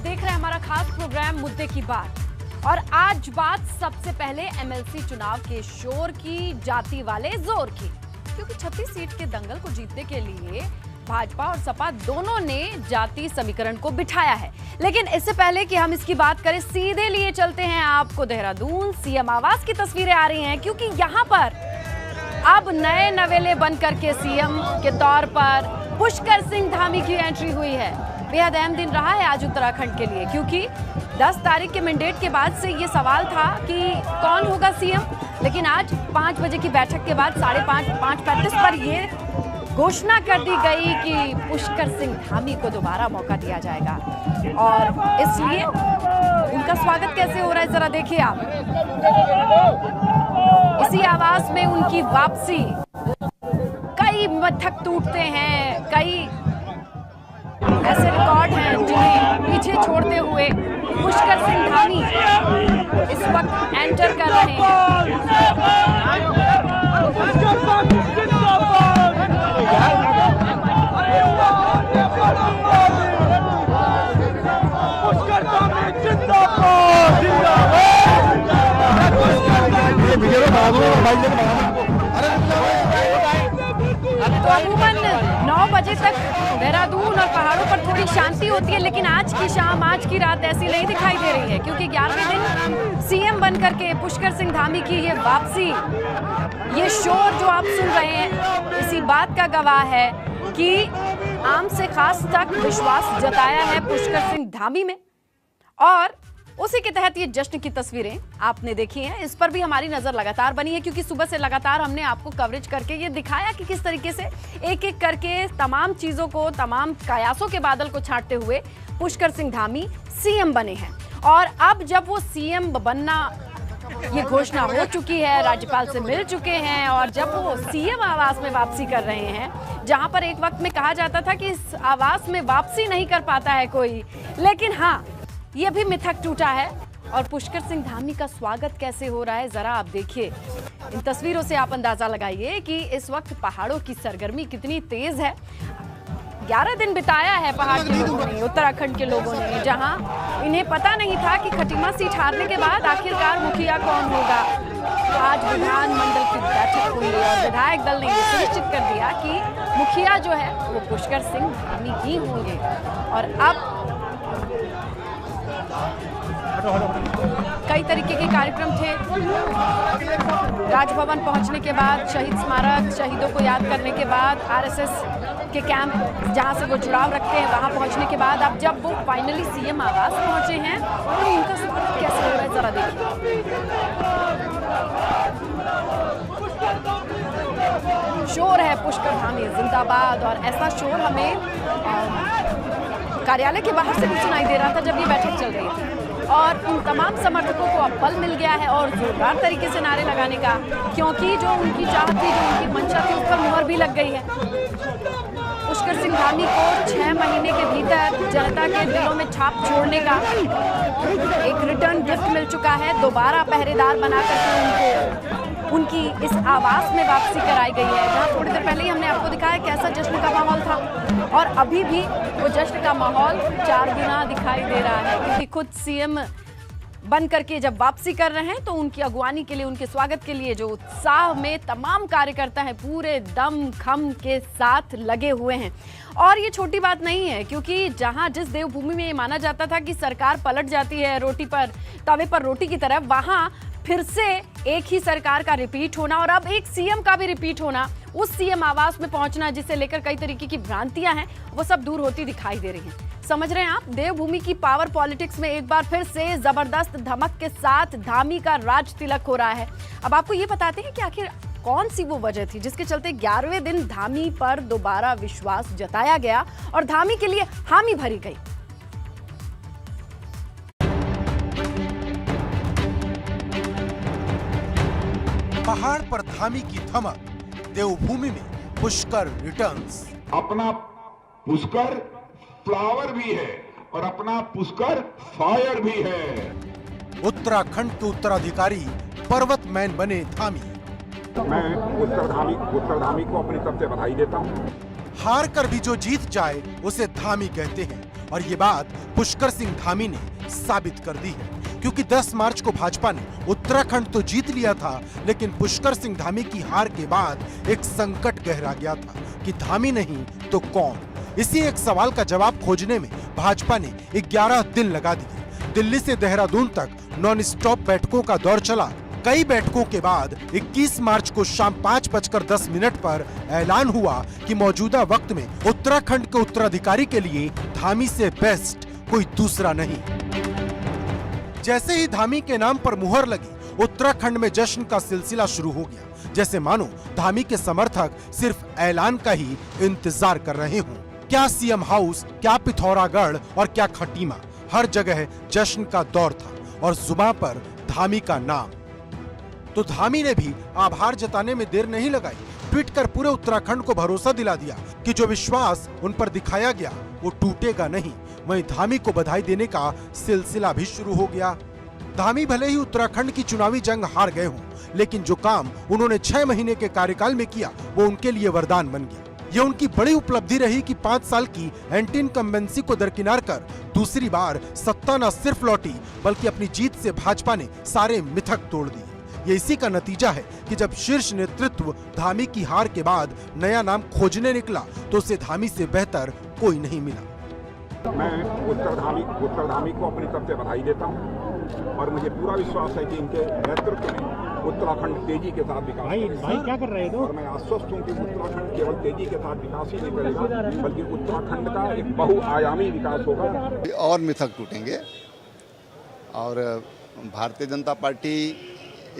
देख रहे हैं हमारा खास प्रोग्राम मुद्दे की बात। और आज बात सबसे पहले एमएलसी चुनाव के शोर की, जाति वाले जोर की, क्योंकि 36 सीट के दंगल को जीतने के लिए भाजपा और सपा दोनों ने जाति समीकरण को बिठाया है। लेकिन इससे पहले कि हम इसकी बात करें, सीधे लिए चलते हैं आपको देहरादून। सीएम आवास की तस्वीरें आ रही हैं, क्योंकि यहाँ पर अब नए नवेले बनकर के सीएम के तौर पर पुष्कर सिंह धामी की एंट्री हुई है। बेहद अहम दिन रहा है आज उत्तराखंड के लिए, क्योंकि 10 तारीख के मैंडेट के बाद से ये सवाल था कि कौन होगा सीएम। लेकिन आज 5 बजे की बैठक के बाद 5:35 पर ये घोषणा कर दी गई कि पुष्कर सिंह धामी को दोबारा मौका दिया जाएगा। और इसलिए उनका स्वागत कैसे हो रहा है जरा देखिए आप। इसी आवास में उनकी वापसी, कई मथक टूटते हैं, कई ऐसे रिकॉर्ड हैं जिन्हें पीछे छोड़ते हुए पुष्कर सिंह धामी इस वक्त एंटर कर रहे हैं। तो अमूमन 9 बजे तक देहरादून और पहाड़ों पर थोड़ी शांति होती है, लेकिन आज की शाम, आज की रात ऐसी नहीं दिखाई दे रही है, क्योंकि 11वें दिन सीएम बनकर के पुष्कर सिंह धामी की ये वापसी, ये शोर जो आप सुन रहे हैं, इसी बात का गवाह है कि आम से खास तक विश्वास जताया है पुष्कर सिंह धामी में। और उसी के तहत ये जश्न की तस्वीरें आपने देखी हैं, इस पर भी हमारी नजर लगातार बनी है, क्योंकि सुबह से लगातार हमने आपको कवरेज करके ये दिखाया कि किस तरीके से एक एक करके तमाम चीजों को, तमाम कयासों के बादल को छांटते हुए पुष्कर सिंह धामी सीएम बने हैं। और अब जब वो सीएम बनना, ये घोषणा हो चुकी है, राज्यपाल से मिल चुके हैं, और जब वो सीएम आवास में वापसी कर रहे हैं, जहां पर एक वक्त में कहा जाता था कि इस आवास में वापसी नहीं कर पाता है कोई, लेकिन हाँ, ये भी मिथक टूटा है। और पुष्कर सिंह धामी का स्वागत कैसे हो रहा है जरा आप देखिए। इन तस्वीरों से आप अंदाजा लगाइए कि इस वक्त पहाड़ों की सरगर्मी कितनी तेज है। 11 दिन बिताया है पहाड़ के लोगों ने, उत्तराखंड के लोगों ने, जहां इन्हें पता नहीं था कि खटीमा सीट हारने के बाद आखिरकार मुखिया कौन होगा। तो आज विधानमंडल की बैठक हुई और विधायक दल ने ये सुनिश्चित कर दिया कि मुखिया जो है वो पुष्कर सिंह धामी ही होंगे। और अब कई तरीके के कार्यक्रम थे। राजभवन पहुंचने के बाद, शहीद स्मारक, शहीदों को याद करने के बाद, आरएसएस के कैंप जहां से वो जुड़ाव रखते हैं वहां पहुंचने के बाद, अब जब वो फाइनली सीएम आवास पहुंचे हैं तो उनका स्वागत कैसे हो रहा है जरा देखिए। शोर है पुष्कर धामी जिंदाबाद, और ऐसा शोर हमें कार्यालय के बाहर से भी सुनाई दे रहा था जब ये बैठक चल रही थी। और उन तमाम समर्थकों को अब बल मिल गया है और जोरदार तरीके से नारे लगाने का, क्योंकि जो उनकी चाहत थी, जो उनकी मंशा थी, उस पर मुहर भी लग गई है। पुष्कर सिंह धामी को 6 महीने के भीतर जनता के दिलों में छाप छोड़ने का एक रिटर्न गिफ्ट मिल चुका है। दोबारा पहरेदार बनाकर के उनकी इस आवास में वापसी कराई गई है, जहां थोड़ी देर पहले ही हमने आपको दिखाया कैसा जश्न का माहौल था। और अभी भी वो जश्न का माहौल 4 गुना दिखाई दे रहा है, क्योंकि खुद सीएम बन करके जब वापसी कर रहे हैं तो उनकी अगवानी के लिए, उनके स्वागत के लिए जो उत्साह में तमाम कार्यकर्ता हैं पूरे दम खम के साथ लगे हुए हैं। और ये छोटी बात नहीं है, क्योंकि जहां जिस देवभूमि में ये माना जाता था कि सरकार पलट जाती है रोटी पर, तवे पर रोटी की तरह, वहां फिर से एक ही सरकार का रिपीट होना, और अब एक सीएम का भी रिपीट होना, उस सीएम आवास में पहुंचना जिसे लेकर कई तरीके की भ्रांतियां हैं, वो सब दूर होती दिखाई दे रही हैं। समझ रहे हैं आप, देवभूमि की पावर पॉलिटिक्स में एक बार फिर से जबरदस्त धमक के साथ धामी का राज तिलक हो रहा है। अब आपको ये बताते हैं कि आखिर कौन सी वो वजह थी जिसके चलते 11वें दिन धामी पर दोबारा विश्वास जताया गया और धामी के लिए हामी भरी गई। पहाड़ पर धामी की धमक, देवभूमि में पुष्कर रिटर्न्स। अपना पुष्कर फ्लावर भी है और अपना पुष्कर फायर भी है। उत्तराखंड के उत्तराधिकारी पर्वतमैन बने धामी। मैं उत्तरधामी को अपनी तरफ से बधाई देता हूँ। हार कर भी जो जीत जाए उसे धामी कहते हैं और ये बात पुष्कर सिंह धामी ने साबित कर दी है, क्योंकि 10 मार्च को भाजपा ने उत्तराखंड तो जीत लिया था, लेकिन पुष्कर सिंह धामी की हार के बाद एक संकट गहरा गया था कि धामी नहीं तो कौन। इसी एक सवाल का जवाब खोजने में भाजपा ने 11 दिन लगा दिए। दिल्ली से देहरादून तक नॉन स्टॉप बैठकों का दौर चला। कई बैठकों के बाद 21 मार्च को शाम 5:10 पर ऐलान हुआ कि मौजूदा वक्त में उत्तराखंड के उत्तराधिकारी के लिए धामी से बेस्ट कोई दूसरा नहीं। जैसे ही धामी के नाम पर मुहर लगी, उत्तराखंड में जश्न का सिलसिला शुरू हो गया, जैसे मानो धामी के समर्थक सिर्फ ऐलान का ही इंतजार कर रहे हों। क्या सीएम हाउस, क्या पिथौरागढ़ और क्या खटीमा, हर जगह जश्न का दौर था और जुबान पर धामी का नाम। तो धामी ने भी आभार जताने में देर नहीं लगाई। ट्वीट कर पूरे उत्तराखंड को भरोसा दिला दिया कि जो विश्वास उन पर दिखाया गया वो टूटेगा नहीं। वहीं धामी को बधाई देने का सिलसिला भी शुरू हो गया। धामी भले ही उत्तराखंड की चुनावी जंग हार गए हों, लेकिन जो काम उन्होंने 6 महीने के कार्यकाल में किया वो उनके लिए वरदान बन गया। ये उनकी बड़ी उपलब्धि रही कि 5 साल की एंटी इनकम्बेंसी को दरकिनार कर दूसरी बार सत्ता न सिर्फ लौटी, बल्कि अपनी जीत से भाजपा ने सारे मिथक तोड़ दिए। ये इसी का नतीजा है कि जब शीर्ष नेतृत्व धामी की हार के बाद नया नाम खोजने निकला तो उसे धामी से बेहतर कोई नहीं मिला। मैं उत्तरधामी को अपनी तरफ से बधाई देता हूं और मुझे पूरा विश्वास है कि इनके नेतृत्व में उत्तराखंड तेजी के साथ विकास भाई क्या कर रहे हैं? और मैं आश्वस्त हूं कि उत्तराखंड केवल तेजी के साथ विकास ही नहीं करेगा, बल्कि उत्तराखंड का एक बहुआयामी विकास होगा और मिथक टूटेंगे। और भारतीय जनता पार्टी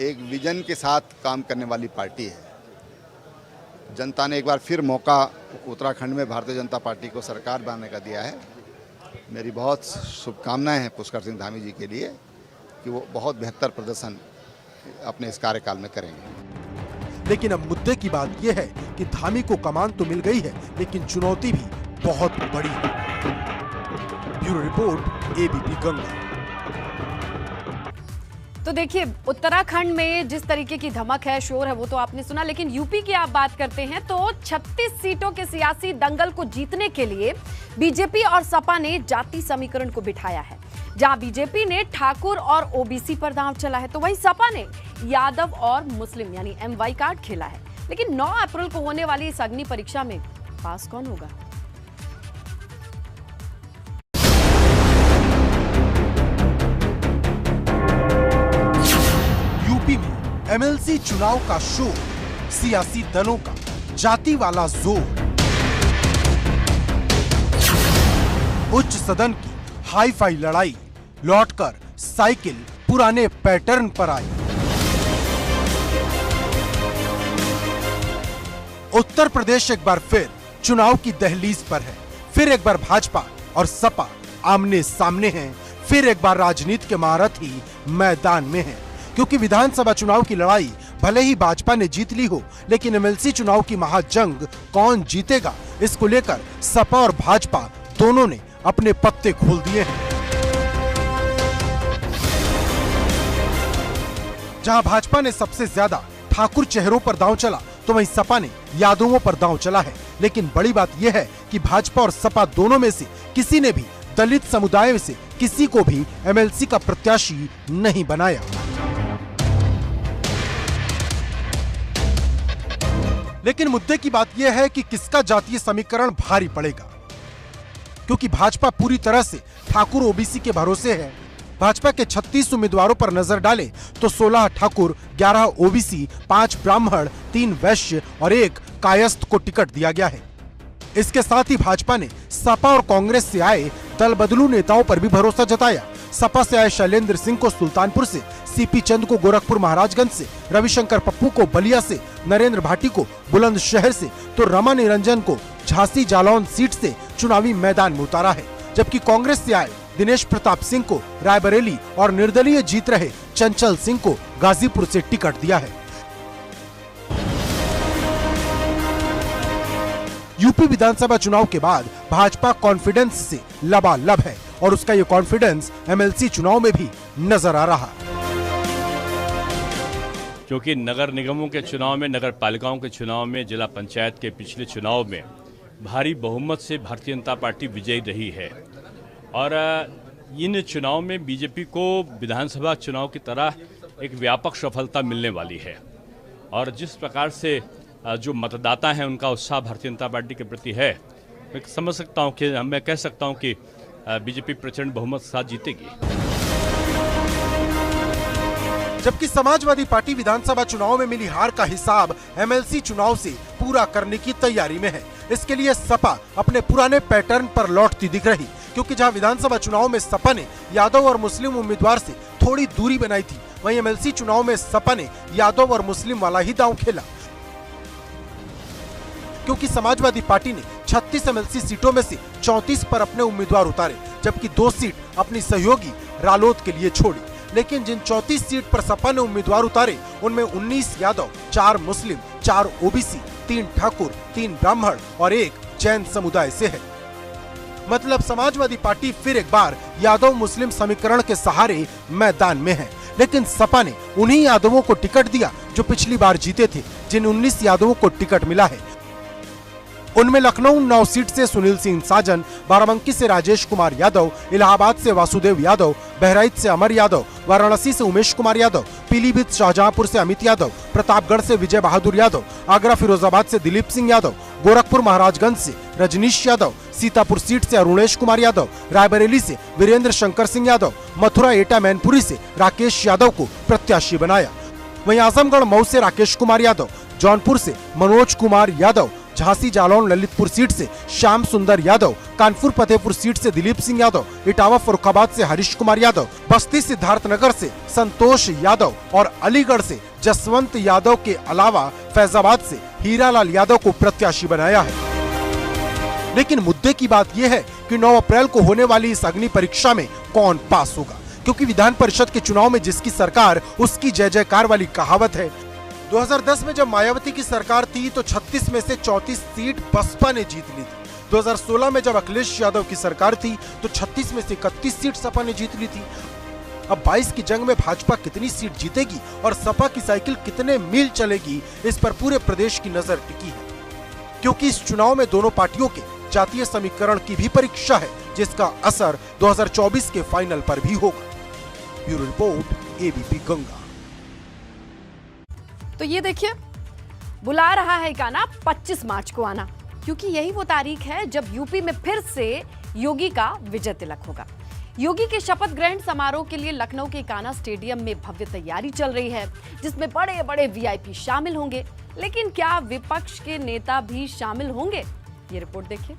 एक विजन के साथ काम करने वाली पार्टी है। जनता ने एक बार फिर मौका उत्तराखंड में भारतीय जनता पार्टी को सरकार बनाने का दिया है। मेरी बहुत शुभकामनाएं हैं पुष्कर सिंह धामी जी के लिए कि वो बहुत बेहतर प्रदर्शन अपने इस कार्यकाल में करेंगे। लेकिन अब मुद्दे की बात यह है कि धामी को कमान तो मिल गई है, लेकिन चुनौती भी बहुत बड़ी है। Bureau report, ABP Ganga. तो देखिए, उत्तराखंड में जिस तरीके की धमक है, शोर है, वो तो आपने सुना, लेकिन यूपी की आप बात करते हैं तो 36 सीटों के सियासी दंगल को जीतने के लिए बीजेपी और सपा ने जाति समीकरण को बिठाया है। जहां बीजेपी ने ठाकुर और ओबीसी पर दांव चला है, तो वहीं सपा ने यादव और मुस्लिम यानी MY कार्ड खेला है। लेकिन 9 अप्रैल को होने वाली इस अग्नि परीक्षा में पास कौन होगा? यूपी में MLC चुनाव का शोर, सियासी दलों का जाति वाला जोर, उच्च सदन की हाई फाई लड़ाई लौटकर साइकिल पुराने पैटर्न पर आई। उत्तर प्रदेश एक बार फिर चुनाव की दहलीज पर है। फिर एक बार भाजपा और सपा आमने सामने हैं। फिर एक बार राजनीति के महारथी मैदान में हैं। क्योंकि विधानसभा चुनाव की लड़ाई भले ही भाजपा ने जीत ली हो, लेकिन MLC चुनाव की महाजंग कौन जीतेगा, इसको लेकर सपा और भाजपा दोनों ने अपने पत्ते खोल दिए हैं। जहां भाजपा ने सबसे ज्यादा ठाकुर चेहरों पर दांव चला, तो वहीं सपा ने यादवों पर दांव चला है। लेकिन बड़ी बात यह है कि भाजपा और सपा दोनों में से किसी ने भी दलित समुदाय से किसी को भी MLC का प्रत्याशी नहीं बनाया। लेकिन मुद्दे की बात यह है कि किसका जातीय समीकरण भारी पड़ेगा, क्योंकि भाजपा पूरी तरह से ठाकुर ओबीसी के भरोसे है। भाजपा के 36 उम्मीदवारों पर नजर डाले तो 16 ठाकुर, 11 ओबीसी, 5 ब्राह्मण, 3 वैश्य और 1 कायस्थ को टिकट दिया गया है। इसके साथ ही भाजपा ने सपा और कांग्रेस से आए दल बदलू नेताओं पर भी भरोसा जताया। सपा से आए शैलेंद्र सिंह को सुल्तानपुर से, सीपी चंद को गोरखपुर महाराजगंज से, रविशंकर पप्पू को बलिया से, नरेंद्र भाटी को बुलंदशहर से, तो रमा निरंजन को झांसी जालौन सीट से चुनावी मैदान में उतारा है। जबकि कांग्रेस से आए दिनेश प्रताप सिंह को रायबरेली और निर्दलीय जीत रहे चंचल सिंह को गाजीपुर से टिकट दिया है। यूपी विधानसभा चुनाव के बाद भाजपा कॉन्फिडेंस से लबालब है और उसका ये कॉन्फिडेंस MLC चुनाव में भी नजर आ रहा। क्योंकि नगर निगमों के चुनाव में, नगर पालिकाओं के चुनाव में, जिला पंचायत के पिछले चुनाव में भारी बहुमत से भारतीय जनता पार्टी विजयी रही है और इन चुनाव में बीजेपी को विधानसभा चुनाव की तरह एक व्यापक सफलता मिलने वाली है। और जिस प्रकार से जो मतदाता हैं उनका उत्साह भारतीय जनता पार्टी के प्रति है, मैं समझ सकता हूं कि मैं कह सकता हूं कि बीजेपी प्रचंड बहुमत के साथ जीतेगी। जबकि समाजवादी पार्टी विधानसभा चुनाव में मिली हार का हिसाब एमएलसी चुनाव से पूरा करने की तैयारी में है। इसके लिए सपा अपने पुराने पैटर्न पर लौटती दिख रही, क्योंकि जहां विधानसभा चुनाव में सपा ने यादव और मुस्लिम उम्मीदवार से थोड़ी दूरी बनाई थी, वहीं एमएलसी चुनाव में सपा ने यादव और मुस्लिम वाला ही दांव खेला, क्योंकि समाजवादी पार्टी ने 36 एमएलसी सीटों में से 34 पर अपने उम्मीदवार उतारे, जबकि 2 सीट अपनी सहयोगी रालोद के लिए छोड़ी। लेकिन जिन 34 सीट पर सपा ने उम्मीदवार उतारे, उनमें 19 यादव, 4 मुस्लिम, 4 ओबीसी, 3 ठाकुर, 3 ब्राह्मण और 1 जैन समुदाय से है। मतलब समाजवादी पार्टी फिर एक बार यादव मुस्लिम समीकरण के सहारे मैदान में है। लेकिन सपा ने उन्हीं यादवों को टिकट दिया जो पिछली बार जीते थे, जिन 19 यादवों को टिकट मिला है। उनमें लखनऊ 9 सीट से सुनील सिंह साजन, बाराबंकी से राजेश कुमार यादव, इलाहाबाद से वासुदेव यादव, बहराइच से अमर यादव, वाराणसी से उमेश कुमार यादव, पीलीभीत शाहजहांपुर से अमित यादव, प्रतापगढ़ से विजय बहादुर यादव, आगरा फिरोजाबाद से दिलीप सिंह यादव, गोरखपुर महाराजगंज से रजनीश यादव, सीतापुर सीट से अरुणेश कुमार यादव, रायबरेली से वीरेंद्र शंकर सिंह यादव, मथुरा एटा मैनपुरी से राकेश यादव को प्रत्याशी बनाया। वहीं आजमगढ़ मऊ से राकेश कुमार यादव, जौनपुर से मनोज कुमार यादव, झांसी जालौन ललितपुर सीट से श्याम सुंदर यादव, कानपुर फतेहपुर सीट से दिलीप सिंह यादव, इटावा फर्रुखाबाद से हरीश कुमार यादव, बस्ती सिद्धार्थनगर से संतोष यादव और अलीगढ़ से जसवंत यादव के अलावा फैजाबाद से हीरालाल यादव को प्रत्याशी बनाया है। लेकिन मुद्दे की बात यह है कि 9 अप्रैल को होने वाली इस अग्नि परीक्षा में कौन पास होगा, क्योंकि विधान परिषद के चुनाव में जिसकी सरकार उसकी जय जयकार वाली कहावत है। 2010 में जब मायावती की सरकार थी तो 36 में से 34 सीट बसपा ने जीत ली थी। 2016 में जब अखिलेश यादव की सरकार थी तो 36 में से 31 सीट सपा ने जीत ली थी। अब 22 की जंग में भाजपा कितनी सीट जीतेगी और सपा की साइकिल कितने मील चलेगी, इस पर पूरे प्रदेश की नजर टिकी है, क्योंकि इस चुनाव में दोनों पार्टियों के जातीय समीकरण की भी परीक्षा है, जिसका असर 2024 के फाइनल पर भी होगा। Bureau report, ABP Ganga. तो ये देखिए, बुला रहा है गाना 25 मार्च को आना, क्योंकि यही वो तारीख है जब यूपी में फिर से योगी का विजय तिलक होगा। योगी के शपथ ग्रहण समारोह के लिए लखनऊ के कान्हा स्टेडियम में भव्य तैयारी चल रही है, जिसमें बड़े बड़े वीआईपी शामिल होंगे। लेकिन क्या विपक्ष के नेता भी शामिल होंगे? ये रिपोर्ट देखिए।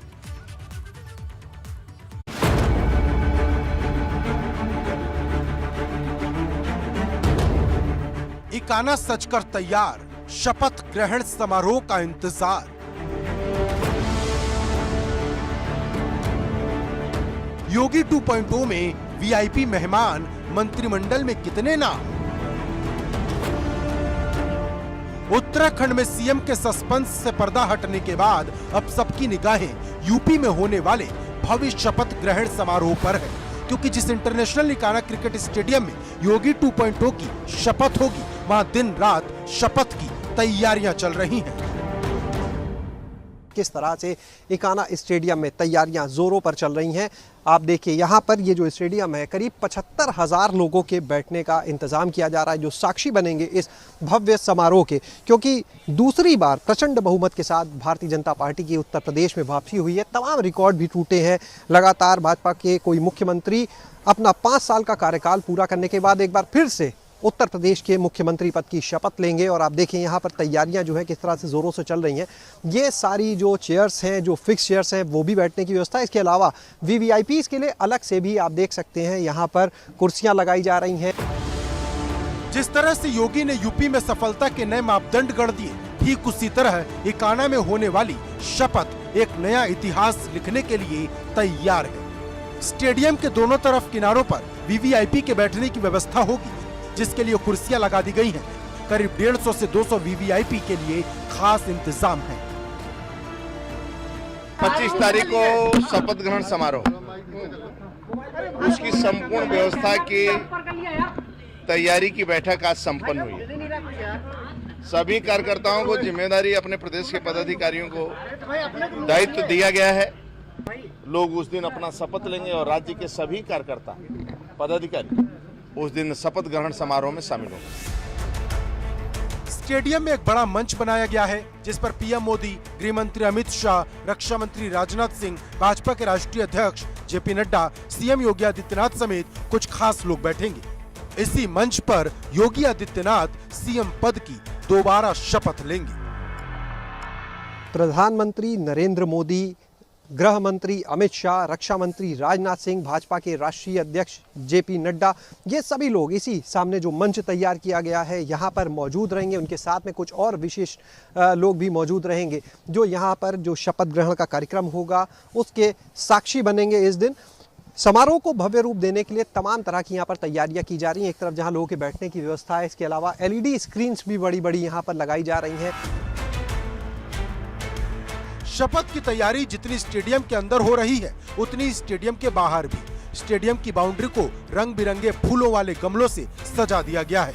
इकाना सजकर तैयार, शपथ ग्रहण समारोह का इंतजार। योगी 2.0 में वीआईपी मेहमान, मंत्रिमंडल में कितने नाम? उत्तराखंड में सीएम के सस्पेंस से पर्दा हटने के बाद अब सबकी निगाहें यूपी में होने वाले भव्य शपथ ग्रहण समारोह पर है, क्योंकि जिस इंटरनेशनल इकाना क्रिकेट स्टेडियम में योगी 2.0 की शपथ होगी, वहां दिन रात शपथ की तैयारियां चल रही हैं। किस तरह से इकाना स्टेडियम में तैयारियां जोरों पर चल रही हैं, आप देखिए यहाँ पर ये जो स्टेडियम है, करीब 75,000 लोगों के बैठने का इंतजाम किया जा रहा है, जो साक्षी बनेंगे इस भव्य समारोह के, क्योंकि दूसरी बार प्रचंड बहुमत के साथ भारतीय जनता पार्टी की उत्तर प्रदेश में वापसी हुई है। तमाम रिकॉर्ड भी टूटे हैं। लगातार भाजपा के कोई मुख्यमंत्री अपना 5 साल का कार्यकाल पूरा करने के बाद एक बार फिर से उत्तर प्रदेश के मुख्यमंत्री पद की शपथ लेंगे। और आप देखें यहाँ पर तैयारियां जो है किस तरह से ज़ोरों से चल रही हैं। ये सारी जो चेयर्स हैं, जो फिक्स चेयर्स हैं, वो भी बैठने की व्यवस्था है। इसके अलावा वीवीआईपीज़ के लिए अलग से भी आप देख सकते हैं यहाँ पर कुर्सियाँ लगाई जा रही हैं। जिस तरह से योगी ने यूपी में सफलता के नए मापदंड गढ़ दिए, ठीक उसी तरह इकाना में होने वाली शपथ एक नया इतिहास लिखने के लिए तैयार है। स्टेडियम के दोनों तरफ किनारों पर वीवीआईपी के बैठने की व्यवस्था होगी, जिसके लिए कुर्सियां लगा दी गई हैं। करीब 150 से 200 वीवीआईपी के लिए खास इंतजाम है। 25 तारीख को शपथ ग्रहण समारोह, उसकी संपूर्ण व्यवस्था की तैयारी की बैठक आज संपन्न हुई है। सभी कार्यकर्ताओं को जिम्मेदारी, अपने प्रदेश के पदाधिकारियों को दायित्व दिया गया है लोग उस दिन अपना शपथ लेंगे और राज्य के सभी कार्यकर्ता पदाधिकारी उस दिन शपथ ग्रहण समारोह में शामिल होंगे। स्टेडियम में एक बड़ा मंच बनाया गया है जिस पर पीएम मोदी, गृह मंत्री अमित शाह, रक्षा मंत्री राजनाथ सिंह, भाजपा के राष्ट्रीय अध्यक्ष जेपी नड्डा, सीएम योगी आदित्यनाथ समेत कुछ खास लोग बैठेंगे। इसी मंच पर योगी आदित्यनाथ सीएम पद की दोबारा शपथ लेंगे। प्रधानमंत्री नरेंद्र मोदी, गृह मंत्री अमित शाह, रक्षा मंत्री राजनाथ सिंह, भाजपा के राष्ट्रीय अध्यक्ष जेपी नड्डा, ये सभी लोग इसी सामने जो मंच तैयार किया गया है यहाँ पर मौजूद रहेंगे। उनके साथ में कुछ और विशेष लोग भी मौजूद रहेंगे जो यहाँ पर जो शपथ ग्रहण का कार्यक्रम होगा उसके साक्षी बनेंगे। इस दिन समारोह को भव्य रूप देने के लिए तमाम तरह की यहाँ पर तैयारियां की जा रही हैं। एक तरफ जहाँ लोगों के बैठने की व्यवस्था है, इसके अलावा LED स्क्रीन्स भी बड़ी बड़ी यहाँ पर लगाई जा रही हैं। शपथ की तैयारी जितनी स्टेडियम के अंदर हो रही है उतनी स्टेडियम के बाहर भी। स्टेडियम की बाउंड्री को रंग बिरंगे फूलों वाले गमलों से सजा दिया गया है।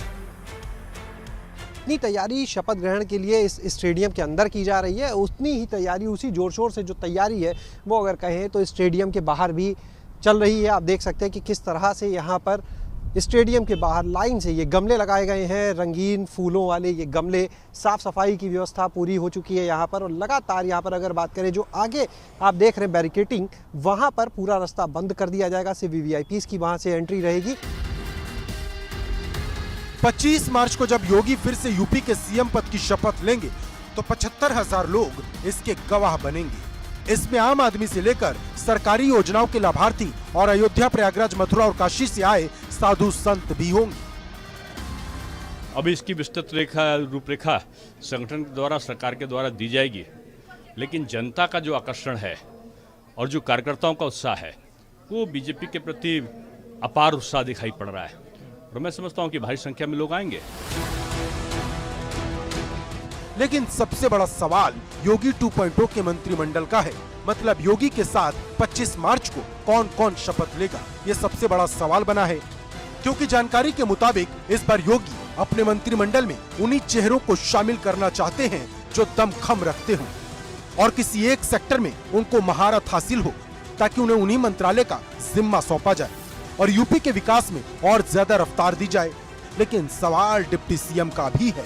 इतनी तैयारी शपथ ग्रहण के लिए इस स्टेडियम के अंदर की जा रही है, उतनी ही तैयारी, उसी जोर शोर से जो तैयारी है वो अगर कहें तो स्टेडियम के बाहर भी चल रही है। आप देख सकते हैं कि किस तरह से यहाँ पर स्टेडियम के बाहर लाइन से ये गमले लगाए गए हैं, रंगीन फूलों वाले ये गमले। साफ सफाई की व्यवस्था पूरी हो चुकी है यहाँ पर और लगातार यहाँ पर अगर बात करें जो आगे आप देख रहे हैं बैरिकेटिंग, वहाँ पर पूरा रास्ता बंद कर दिया जाएगा। सिर्फ VVIPs की वहाँ से एंट्री रहेगी। 25 मार्च को जब योगी फिर से यूपी के सीएम पद की शपथ लेंगे तो 75,000 लोग इसके गवाह बनेंगे। इसमें आम आदमी से लेकर सरकारी योजनाओं के लाभार्थी और अयोध्या, प्रयागराज, मथुरा और काशी से आए साधु संत भी होंगे। अब इसकी विस्तृत रूपरेखा संगठन के द्वारा, सरकार के द्वारा दी जाएगी, लेकिन जनता का जो आकर्षण है और जो कार्यकर्ताओं का उत्साह है वो बीजेपी के प्रति अपार उत्साह दिखाई पड़ रहा है और मैं समझता हूं कि भारी संख्या में लोग आएंगे। लेकिन सबसे बड़ा सवाल योगी 2.0 के मंत्रिमंडल का है। मतलब योगी के साथ 25 मार्च को कौन कौन शपथ लेगा, ये सबसे बड़ा सवाल बना है। क्योंकि जानकारी के मुताबिक इस बार योगी अपने मंत्रिमंडल में उन्हीं चेहरों को शामिल करना चाहते हैं जो दमखम रखते हो और किसी एक सेक्टर में उनको महारत हासिल हो ताकि उन्हें उन्हीं मंत्रालय का जिम्मा सौंपा जाए और यूपी के विकास में और ज्यादा रफ्तार दी जाए। लेकिन सवाल डिप्टी सीएम का भी है,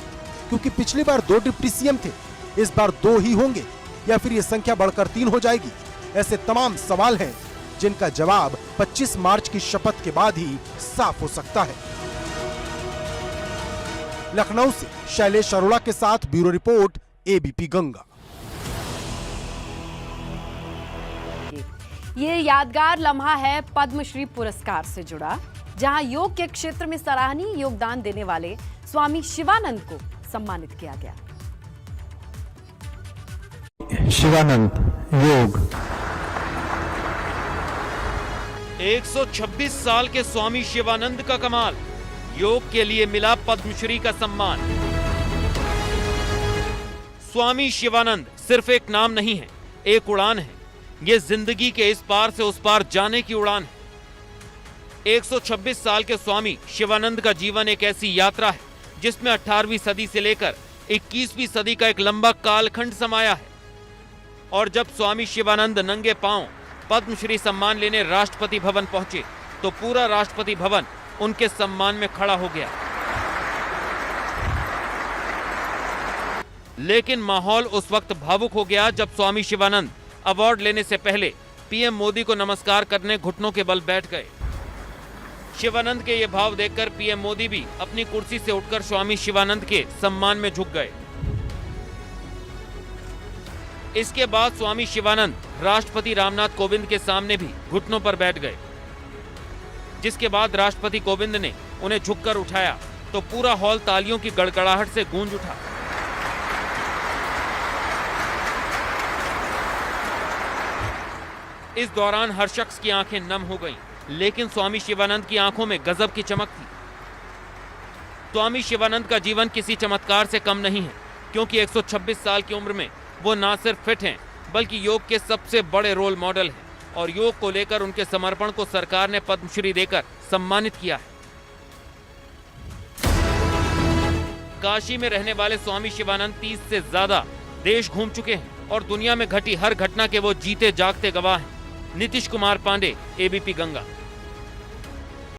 क्योंकि पिछली बार 2 डिप्टी सीएम थे, इस बार 2 ही होंगे या फिर ये संख्या बढ़कर 3 हो जाएगी। ऐसे तमाम सवाल हैं जिनका जवाब 25 मार्च की शपथ के बाद ही साफ हो सकता है। लखनऊ से शैलेश अरोड़ा के साथ ब्यूरो रिपोर्ट, ABP गंगा। ये यादगार लम्हा है पद्मश्री पुरस्कार से जुड़ा, जहां योग के क्षेत्र में सराहनीय योगदान देने वाले स्वामी शिवानंद को सम्मानित किया गया। शिवानंद योग 126 साल के स्वामी शिवानंद का कमाल, योग के लिए मिला पद्मश्री का सम्मान। स्वामी शिवानंद सिर्फ एक नाम नहीं है, एक उड़ान है। ये जिंदगी के इस पार से उस पार जाने की उड़ान है। 126 साल के स्वामी शिवानंद का जीवन एक ऐसी यात्रा है जिसमें 18वीं सदी से लेकर 21वीं सदी का एक लंबा कालखंड समाया है। और जब स्वामी शिवानंद नंगे पांव पद्मश्री सम्मान लेने राष्ट्रपति भवन पहुंचे तो पूरा राष्ट्रपति भवन उनके सम्मान में खड़ा हो गया। लेकिन माहौल उस वक्त भावुक हो गया जब स्वामी शिवानंद अवार्ड लेने से पहले पीएम मोदी को नमस्कार करने घुटनों के बल बैठ गए। शिवानंद के ये भाव देखकर पीएम मोदी भी अपनी कुर्सी से उठकर स्वामी शिवानंद के सम्मान में झुक गए। इसके बाद स्वामी शिवानंद राष्ट्रपति रामनाथ कोविंद के सामने भी घुटनों पर बैठ गए, जिसके बाद राष्ट्रपति कोविंद ने उन्हें झुककर उठाया तो पूरा हॉल तालियों की गड़गड़ाहट से गूंज उठा। इस दौरान हर शख्स की आंखें नम हो गईं, लेकिन स्वामी शिवानंद की आंखों में गजब की चमक थी। स्वामी शिवानंद का जीवन किसी चमत्कार से कम नहीं है, क्योंकि 126 साल की उम्र में वो न सिर्फ फिट हैं, बल्कि योग के सबसे बड़े रोल मॉडल हैं और योग को लेकर उनके समर्पण को सरकार ने पद्मश्री देकर सम्मानित किया है। काशी में रहने वाले स्वामी शिवानंद 30 से ज्यादा देश घूम चुके हैं और दुनिया में घटी हर घटना के वो जीते जागते गवाह हैं। नीतीश कुमार पांडे, एबीपी गंगा।